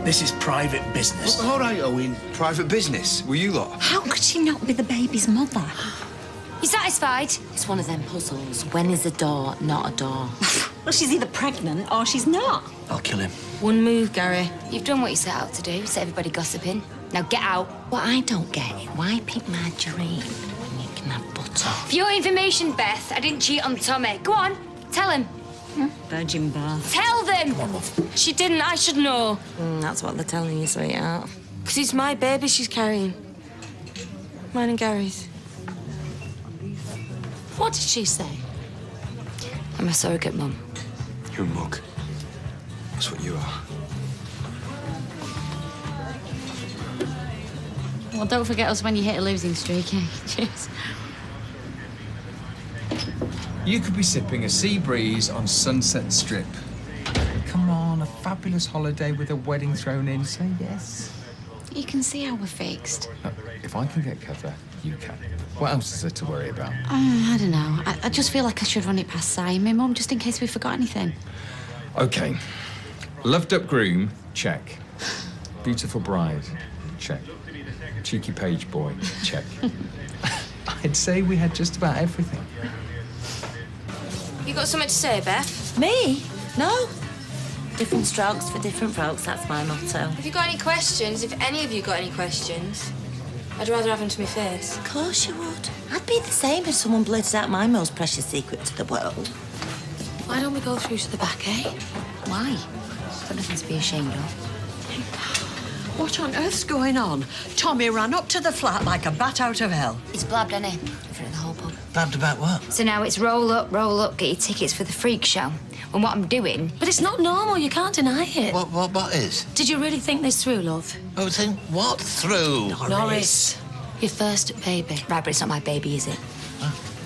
This is private business. All right, Owen. Private business? Were you lot? How could she not be the baby's mother? You satisfied? It's one of them puzzles. When is a door not a door? Well, she's either pregnant or she's not. I'll kill him. One move, Gary. You've done what you set out to do. Set everybody gossiping. Now get out. What I don't get is why pick margarine when you can have butter? For your information, Beth, I didn't cheat on Tommy. Go on, tell him. Virgin birth. Tell them! She didn't, I should know. That's what they're telling you, sweetheart. Because it's my baby she's carrying. Mine and Gary's. What did she say? I'm a surrogate mum. You're a mug. That's what you are. Well, don't forget us when you hit a losing streak, eh? Cheers. You could be sipping a sea breeze on Sunset Strip. Come on, a fabulous holiday with a wedding thrown in. Say yes. You can see how we're fixed. If I can get cover, you can. What else is there to worry about? I don't know. I just feel like I should run it past Si and my mum, just in case we forgot anything. OK. Loved up groom, check. Beautiful bride, check. Cheeky page boy, check. I'd say we had just about everything. You got something to say, Beth? Me? No. Different strokes for different folks, that's my motto. Have you got any questions? If any of you got any questions, I'd rather have them to my face. Of course you would. I'd be the same if someone blurted out my most precious secret to the world. Why don't we go through to the back, eh? Why? Got nothing to be ashamed of. What on earth's going on? Tommy ran up to the flat like a bat out of hell. He's blabbed, hasn't he? In front of the whole pub. Blabbed about what? So now it's roll up, get your tickets for the freak show. And what I'm doing... But it's not normal, you can't deny it. What is? Did you really think this through, love? Oh, think what through? Norris, your first baby. Right, but it's not my baby, is it?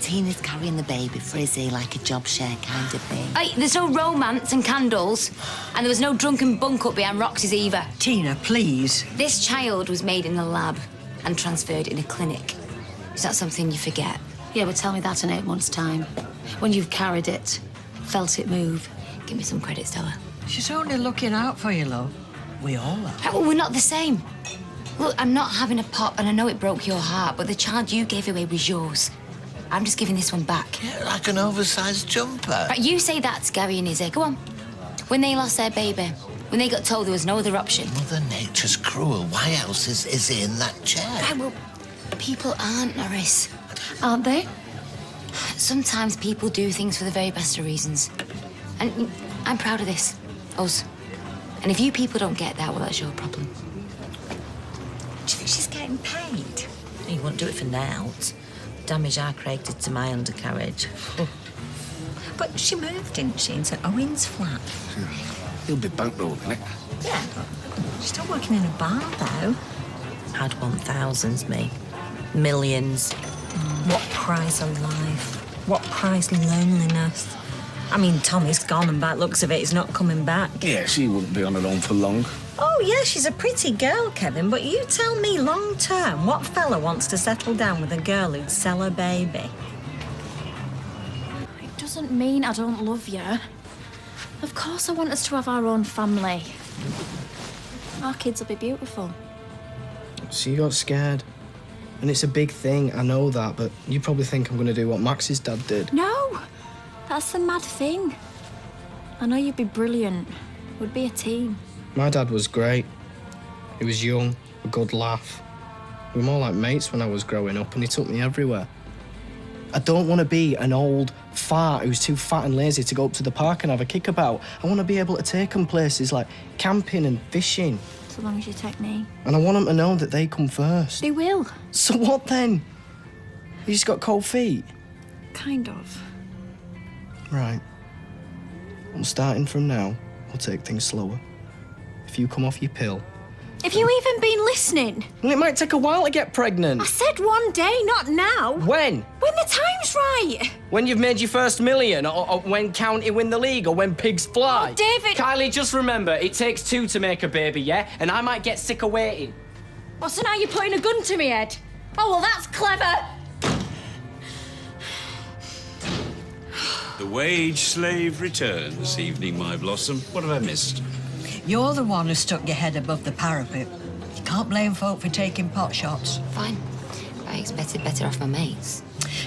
Tina's carrying the baby frizzy like a job share kind of thing. Hey, there's no romance and candles. And there was no drunken bunk up behind Roxy's either. Tina, please. This child was made in a lab and transferred in a clinic. Is that something you forget? Yeah, but tell me that in 8 months' time. When you've carried it, felt it move. Give me some credit, Stella. She's only looking out for you, love. We all are. Right, well, we're not the same. Look, I'm not having a pop, and I know it broke your heart, but the child you gave away was yours. I'm just giving this one back. Yeah, like an oversized jumper. Right, you say that to Gary and Izzy. Go on. When they lost their baby, when they got told there was no other option. Mother Nature's cruel. Why else is he in that chair? Right, well, people aren't, Norris. Aren't they? Sometimes people do things for the very best of reasons. And I'm proud of this. Us. And if you people don't get that, well, that's your problem. Do you think she's getting paid? You wouldn't do it for nought. Damage I created to my undercarriage. But she moved, didn't she, into Owen's flat? He'll be bankrolling it. Yeah, but she's still working in a bar, though. I'd want thousands, me. Millions. What price of life? What price loneliness? I mean, Tommy's gone, and by the looks of it, he's not coming back. Yeah, she wouldn't be on her own for long. Oh, yeah, she's a pretty girl, Kevin, but you tell me long term, what fella wants to settle down with a girl who'd sell her baby? It doesn't mean I don't love you. Of course I want us to have our own family. Our kids will be beautiful. So you got scared. And it's a big thing, I know that, but you probably think I'm going to do what Max's dad did. No! That's the mad thing. I know you'd be brilliant. We'd be a team. My dad was great. He was young, a good laugh. We were more like mates when I was growing up, and he took me everywhere. I don't want to be an old fart who's too fat and lazy to go up to the park and have a kickabout. I want to be able to take them places like camping and fishing. So long as you take me. And I want them to know that they come first. They will. So what then? You just got cold feet? Kind of. Right. I'm starting from now. We'll take things slower. If you come off your pill... Have you even been listening? Well, it might take a while to get pregnant. I said one day, not now. When? When the time's right. When you've made your first million, or when County win the league, or when pigs fly. Oh, David... Kylie, just remember, it takes two to make a baby, yeah? And I might get sick of waiting. Well, so now you're putting a gun to me head? Oh, well, that's clever. The wage slave returns, evening, my blossom. What have I missed? You're the one who stuck your head above the parapet. You can't blame folk for taking pot shots. Fine. I expected better off my mates.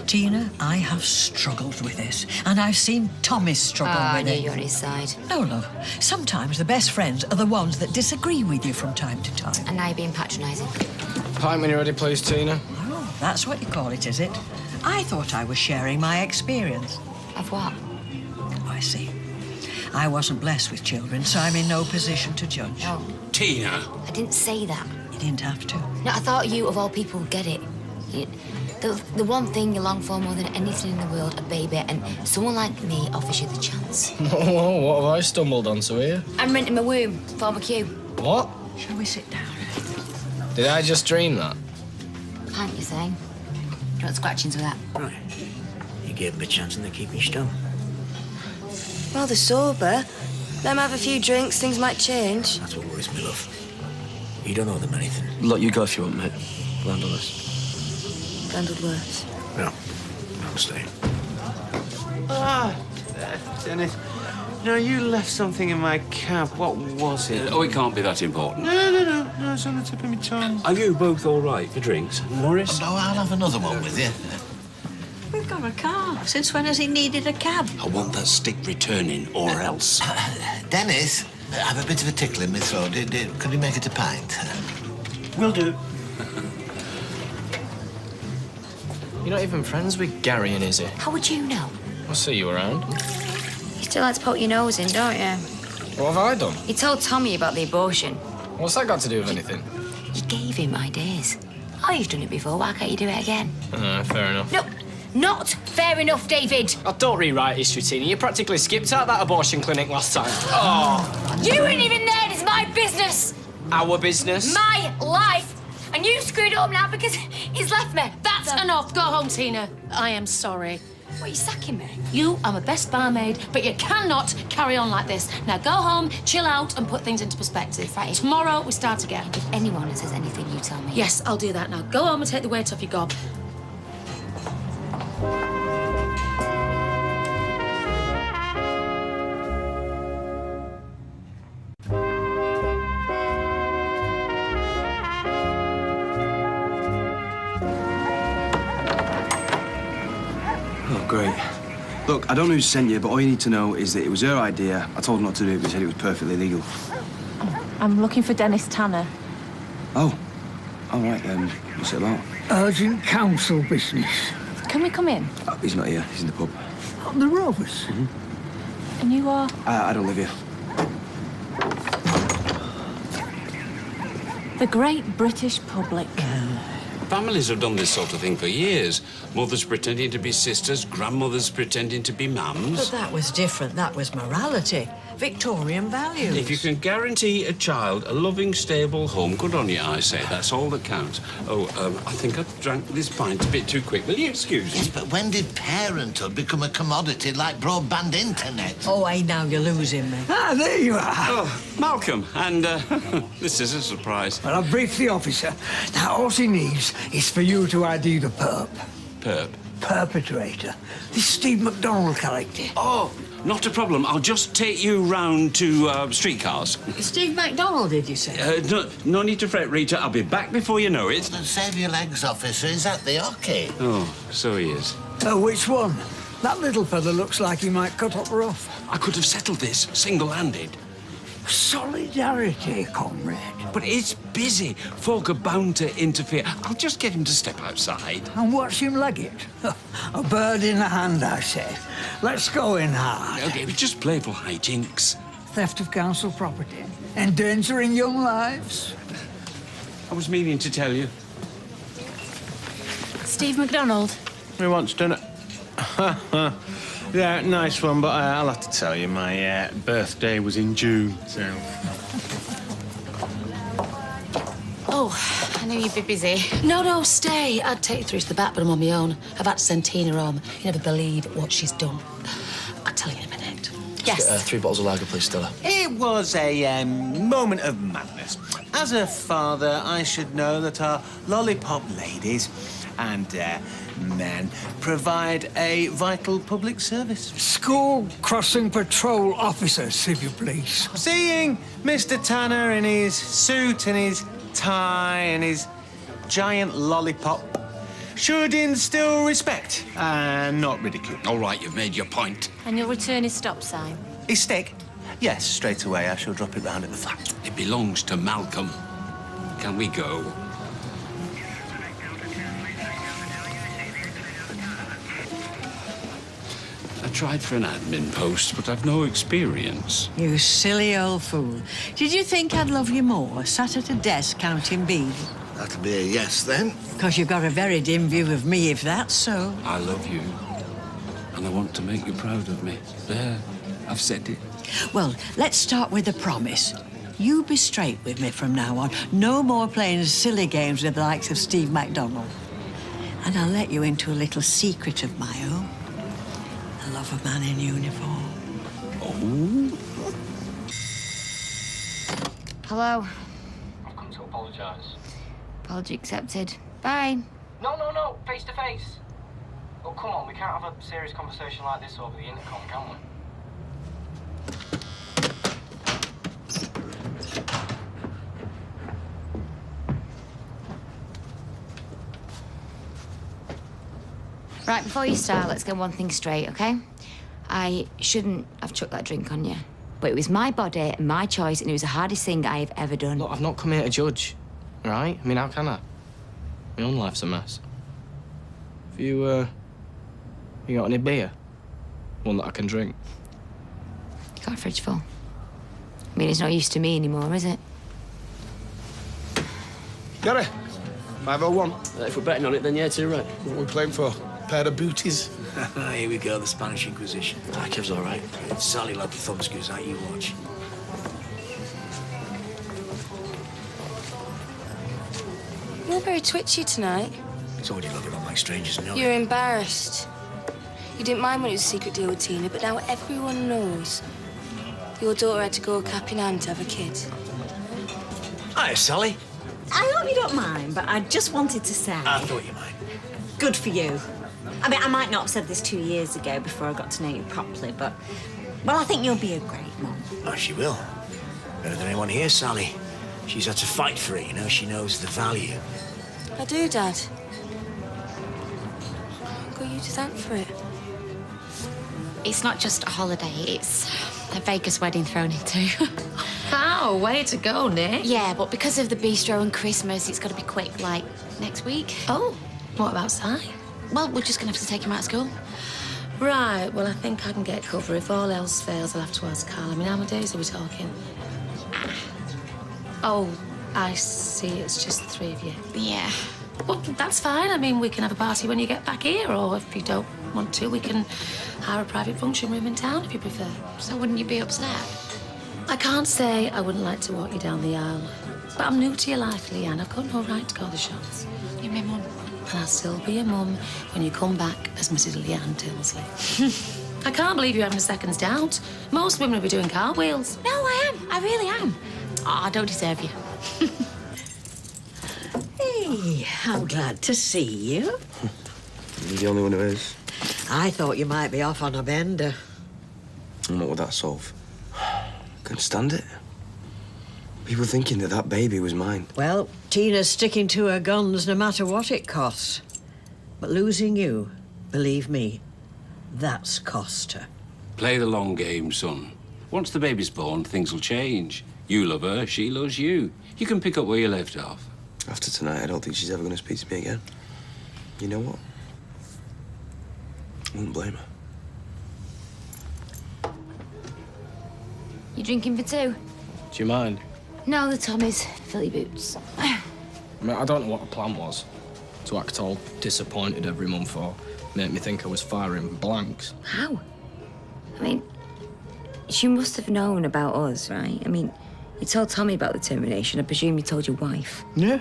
Tina, I have struggled with this, and I've seen Tommy struggle I with knew it. you were on his side. No, love. Sometimes the best friends are the ones that disagree with you from time to time. And now you're being patronising. Pint when you're ready, please, Tina. Oh, that's what you call it, is it? I thought I was sharing my experience. Of what? Oh, I see. I wasn't blessed with children, so I'm in no position to judge. No, Tina! I didn't say that. You didn't have to. No, I thought you, of all people, would get it. The one thing you long for more than anything in the world, a baby, and someone like me offers you the chance. Whoa, what have I stumbled onto here? I'm renting my womb, former queue. What? Shall we sit down? Did I just dream that? Can't you say? Don't scratch into that. Right. You gave him a chance and they're keeping stum. Well, they're sober. Let them have a few drinks, things might change. That's what worries me, love. You don't owe them anything. Look, you go if you want, mate. Landle us. Handled worse. No. I'll stay. Dennis. No, you left something in my cab. What was it? Oh, it can't be that important. No, it's on the tip of my tongue. Are you both all right for drinks? Morris? No, I'll have another one with you. We've got a car. Since when has he needed a cab? I want that stick returning, or else. Dennis, I have a bit of a tickle in my throat. Could you make it a pint? Will do. You're not even friends with Gary and Izzy. How would you know? I'll see you around. You still like to poke your nose in, don't you? What have I done? You told Tommy about the abortion. What's that got to do with anything? You gave him ideas. Oh, you've done it before. Why can't you do it again? Fair enough. No, not fair enough, David. Oh, don't rewrite history, Tina. You practically skipped out that abortion clinic last time. Oh. You weren't even there. It's my business. Our business? My life. And you screwed up now because he's left me. That's enough. Go home, Tina. I am sorry. What, are you sacking me? You are my best barmaid, but you cannot carry on like this. Now go home, chill out, and put things into perspective. Right. Tomorrow, we start again. If anyone says anything, you tell me. Yes, I'll do that now. Go home and take the weight off your gob. Oh, great. Look, I don't know who sent you, but all you need to know is that it was her idea. I told her not to do it, but she said it was perfectly legal. I'm looking for Dennis Tanner. Oh. All right, what's it about? Urgent council business. Can we come in? Oh, he's not here. He's in the pub. On the Rovers? And you are? I don't live here. The great British public. Families have done this sort of thing for years. Mothers pretending to be sisters, grandmothers pretending to be mums. But that was different. That was morality. Victorian values. If you can guarantee a child a loving, stable home, good on you, I say. That's all that counts. Oh, I think I drank this pint a bit too quick. Will you excuse me? Yes, but when did parenthood become a commodity like broadband internet? Oh, hey, now you're losing me. Ah, there you are. Oh, Malcolm, and this is a surprise. Well, I've briefed the officer. Now, all he needs is for you to ID the perp. Perp? Perpetrator. This Steve McDonald character. Oh, not a problem. I'll just take you round to streetcars. Steve MacDonald, did you say? No need to fret, Rita. I'll be back before you know it. Save your legs, officer. Is that the hockey? Oh, so he is. Oh, which one? That little fella looks like he might cut up rough. I could have settled this single-handed. Solidarity, comrade. But it's busy. Folk are bound to interfere. I'll just get him to step outside. And watch him leg it. A bird in the hand, I say. Let's go in hard. Okay, it was just playful hijinks. Theft of council property. Endangering young lives. I was meaning to tell you. Steve McDonald. We once done it. Yeah, nice one, but I'll have to tell you, my birthday was in June, so... Oh, I knew you'd be busy. No, stay. I'd take you through to the back, but I'm on my own. I've had to send Tina home. You never believe what she's done. I'll tell you in a minute. Yes. Get, 3 bottles of lager, please, Stella. It was a moment of madness. As a father, I should know that our lollipop ladies and men provide a vital public service. School crossing patrol officer, if you please. Seeing Mr. Tanner in his suit and his tie and his giant lollipop should instill respect and not ridicule. All right, you've made your point. And you'll return his stop sign? His stick? Yes, straight away. I shall drop it round at the flat. It belongs to Malcolm. Can we go? I tried for an admin post, but I've no experience. You silly old fool. Did you think I'd love you more, sat at a desk counting beads? That'll be a yes, then. Because you've got a very dim view of me, if that's so. I love you, and I want to make you proud of me. There, I've said it. Well, let's start with a promise. You be straight with me from now on. No more playing silly games with the likes of Steve MacDonald. And I'll let you into a little secret of my own. I love a man in uniform. Oh? Hello. I've come to apologise. Apology accepted. Bye. No, face to face. Oh, come on, we can't have a serious conversation like this over the intercom, can we? Right, before you start, let's get one thing straight, OK? I shouldn't have chucked that drink on you. But it was my body and my choice, and it was the hardest thing I have ever done. Look, I've not come here to judge, right? I mean, how can I? My own life's a mess. Have you got any beer? One that I can drink? You got a fridge full. I mean, it's not used to me anymore, is it? Gary, 501. If we're betting on it, then yeah, too right. What are we playing for? Pair of booties? Here we go, the Spanish Inquisition. Kev's all right. If Sally like the thumbscrews out, you watch. You're very twitchy tonight. It's already looking on like strangers know. You're embarrassed. You didn't mind when it was a secret deal with Tina, but now everyone knows. Your daughter had to go cap in hand to have a kid. Hi, Sally. I hope you don't mind, but I just wanted to say... I thought you might. Good for you. I mean, I might not have said this 2 years ago before I got to know you properly, but... Well, I think you'll be a great mum. Oh, she will. Better than anyone here, Sally. She's had to fight for it, you know. She knows the value. I do, Dad. I've got you to thank for it. It's not just a holiday, it's a Vegas wedding thrown into. How? Way to go, Nick. Yeah, but because of the bistro and Christmas, it's got to be quick, like next week. Oh, what about Si? Well, we're just going to have to take him out of school. Right, well, I think I can get cover. If all else fails, I'll have to ask Carl. I mean, how many days are we talking? Oh, I see. It's just the three of you. Yeah. Well, that's fine. I mean, we can have a party when you get back here, or if you don't want to, we can hire a private function room in town if you prefer. So wouldn't you be upset? I can't say I wouldn't like to walk you down the aisle. But I'm new to your life, Leanne. I've got no right to call the shots. You're my mum. And I'll still be your mum when you come back as Mrs. Leanne Tilsley. I can't believe you're having a second's doubt. Most women would be doing cartwheels. No, I am. I really am. Oh, I don't deserve you. Hey, I'm glad to see you. You're the only one who is. I thought you might be off on a bender. And what would that solve? Couldn't stand it. People thinking that that baby was mine. Well, Tina's sticking to her guns no matter what it costs. But losing you, believe me, that's cost her. Play the long game, son. Once the baby's born, things will change. You love her, she loves you. You can pick up where you left off. After tonight, I don't think she's ever going to speak to me again. You know what? I wouldn't blame her. You drinking for two? Do you mind? No, the Tommies. Fill your boots. I mean, I don't know what the plan was. To act all disappointed every month or make me think I was firing blanks. How? I mean, you must have known about us, right? I mean, you told Tommy about the termination. I presume you told your wife. Yeah.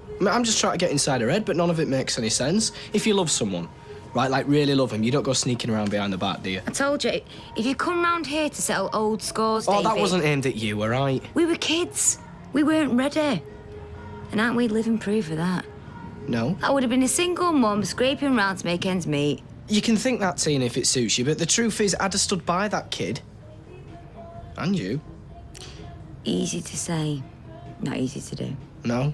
I mean, I'm just trying to get inside her head, but none of it makes any sense. If you love someone, right, like really love him, you don't go sneaking around behind the back, do you? I told you, if you come round here to settle old scores, Oh, David, that wasn't aimed at you, all right? We were kids. We weren't ready. And aren't we living proof of that? No. I would have been a single mum scraping round to make ends meet. You can think that, Tina, if it suits you, but the truth is I'd have stood by that kid. And you. Easy to say, not easy to do. No?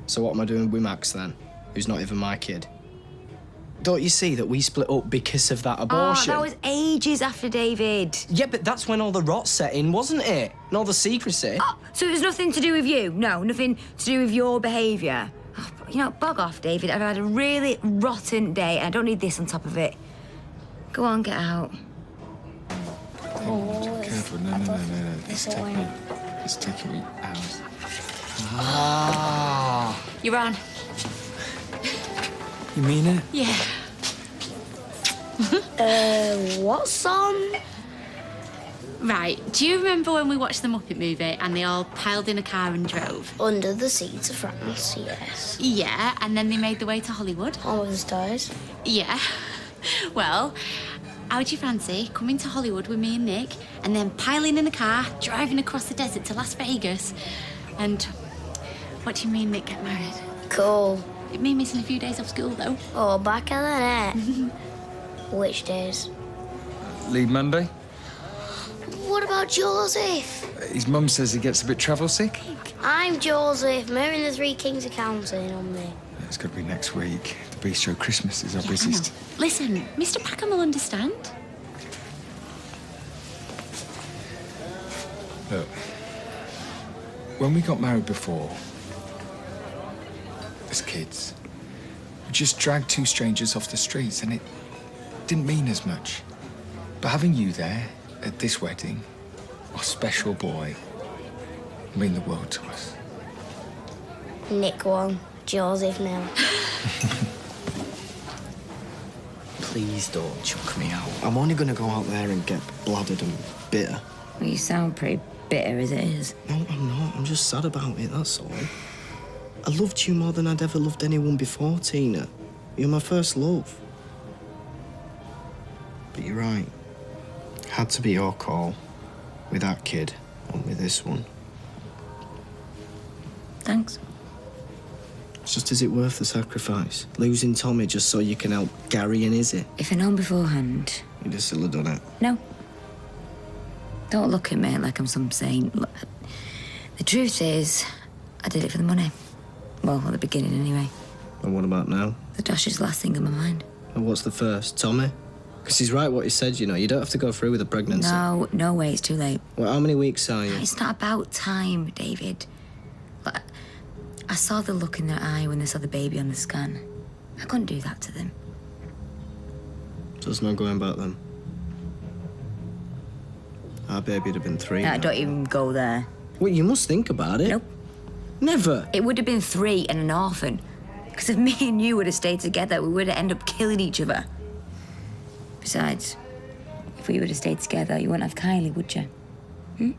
So what am I doing with Max, then? Who's not even my kid? Don't you see that we split up because of that abortion? Oh, that was ages after David. Yeah, but that's when all the rot set in, wasn't it? And all the secrecy. Oh, so it was nothing to do with you? No, nothing to do with your behaviour? Oh, you know, bog off, David. I've had a really rotten day and I don't need this on top of it. Go on, get out. Oh, careful. No. It's taking me hours. Ah. You're on. You mean it? Yeah. What's on? Right, do you remember when we watched the Muppet movie and they all piled in a car and drove? Under the Seeds of France, yes. Yeah, and then they made the way to Hollywood? All of the stars. Yeah. Well, how would you fancy coming to Hollywood with me and Nick and then piling in a car, driving across the desert to Las Vegas? And what do you mean Nick get married? Cool. It means missing a few days off school, though. Oh, back of the net. Which days? Leave Monday. What about Joseph? His mum says he gets a bit travel sick. I'm Joseph, Mary and the Three Kings are counting on me. It's got to be next week. The Bistro Christmas is our Yeah, busiest. I know. Listen, Mr. Packham will understand. Look, when we got married before, as kids, we just dragged two strangers off the streets and it didn't mean as much. But having you there at this wedding, our special boy, mean the world to us. Nick won, Joseph nil. Please don't chuck me out. I'm only going to go out there and get bladdered and bitter. Well, you sound pretty bitter as it is. No, I'm not. I'm just sad about it, that's all. I loved you more than I'd ever loved anyone before, Tina. You're my first love. But you're right. Had to be your call. With that kid, and with this one. Thanks. It's just, is it worth the sacrifice? Losing Tommy just so you can help Gary and Izzy? If I'd known beforehand... You'd have still have done it. No. Don't look at me like I'm some saint. Look, the truth is, I did it for the money. Well, at the beginning, anyway. And what about now? The Dosh is the last thing on my mind. And what's the first? Tommy? Because he's right what he said, you know. You don't have to go through with a pregnancy. No way, it's too late. Well, how many weeks are you? It's not about time, David. Look, I saw the look in their eye when they saw the baby on the scan. I couldn't do that to them. So there's no going back then? Our baby'd have been 3. No, don't even go there. Well, you must think about it. Nope. Never. It would have been 3 and an orphan. Because if me and you would have stayed together, we would have ended up killing each other. Besides, if we would have stayed together, you wouldn't have Kylie, would you? Hmm?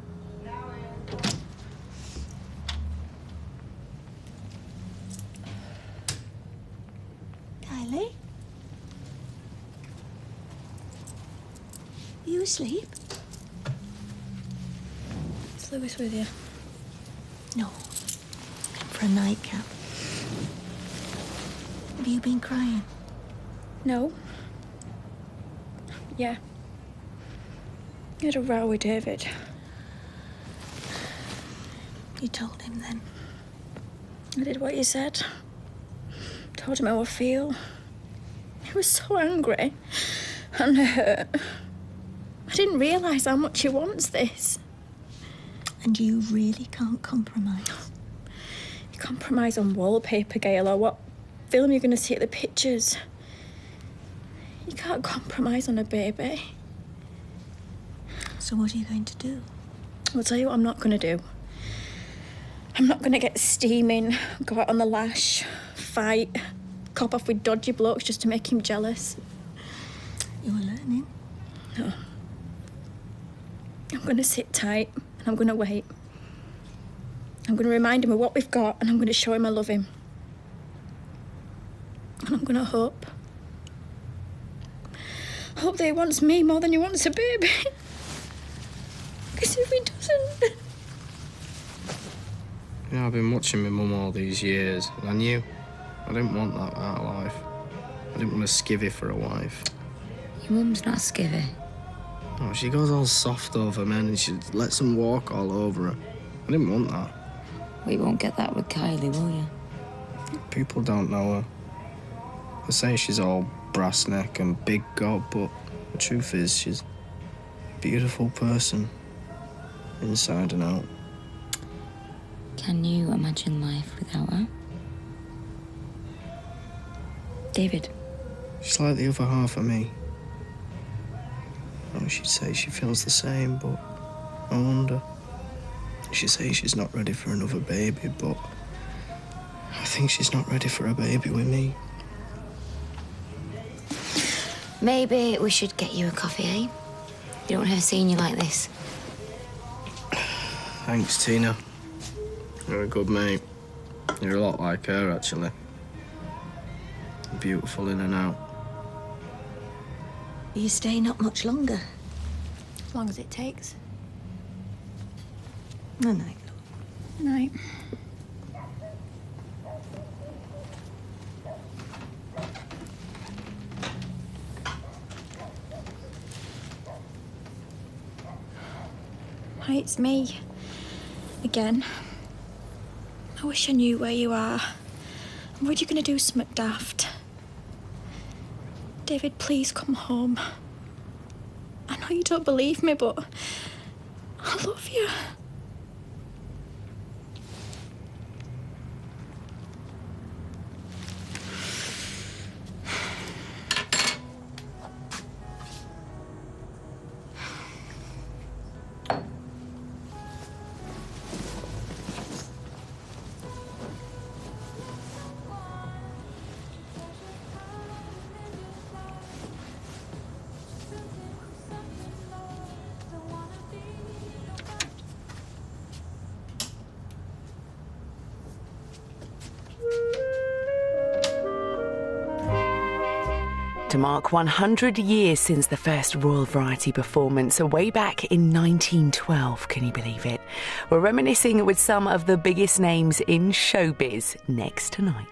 Kylie? Are you asleep? Is Lewis with you? No. For a nightcap. Have you been crying? No. Yeah. I had a row with David. You told him then? I did what you said. Told him how I feel. He was so angry and hurt. I didn't realise how much he wants this. And you really can't compromise? You compromise on wallpaper, Gail, or what film you're going to see at the pictures. You can't compromise on a baby. So what are you going to do? I'll tell you what I'm not going to do. I'm not going to get steaming, go out on the lash, fight, cop off with dodgy blokes just to make him jealous. You're learning. No. I'm going to sit tight and I'm going to wait. I'm going to remind him of what we've got and I'm going to show him I love him. And I'm going to hope that he wants me more than he wants a baby. Because if he doesn't... You know, I've been watching my mum all these years, and I knew. I didn't want that out of life. I didn't want a skivvy for a wife. Your mum's not a skivvy. Oh, she goes all soft over men and she lets them walk all over her. I didn't want that. Well, you won't get that with Kylie, will you? People don't know her. They say she's all brass neck and big gob, but the truth is she's a beautiful person, inside and out. Can you imagine life without her? David? She's like the other half of me. Oh, she'd say she feels the same, but I wonder. She'd say she's not ready for another baby, but I think she's not ready for a baby with me. Maybe we should get you a coffee, eh? You don't want her seeing you like this. Thanks, Tina. You're a good mate. You're a lot like her, actually. Beautiful in and out. You stay not much longer. As long as it takes. No, night. Night. Hi, it's me. Again. I wish I knew where you are. I'm worried you're going to do something daft. David, please come home. I know you don't believe me, but I love you. To mark 100 years since the first Royal Variety performance, way back in 1912, can you believe it? We're reminiscing with some of the biggest names in showbiz next tonight.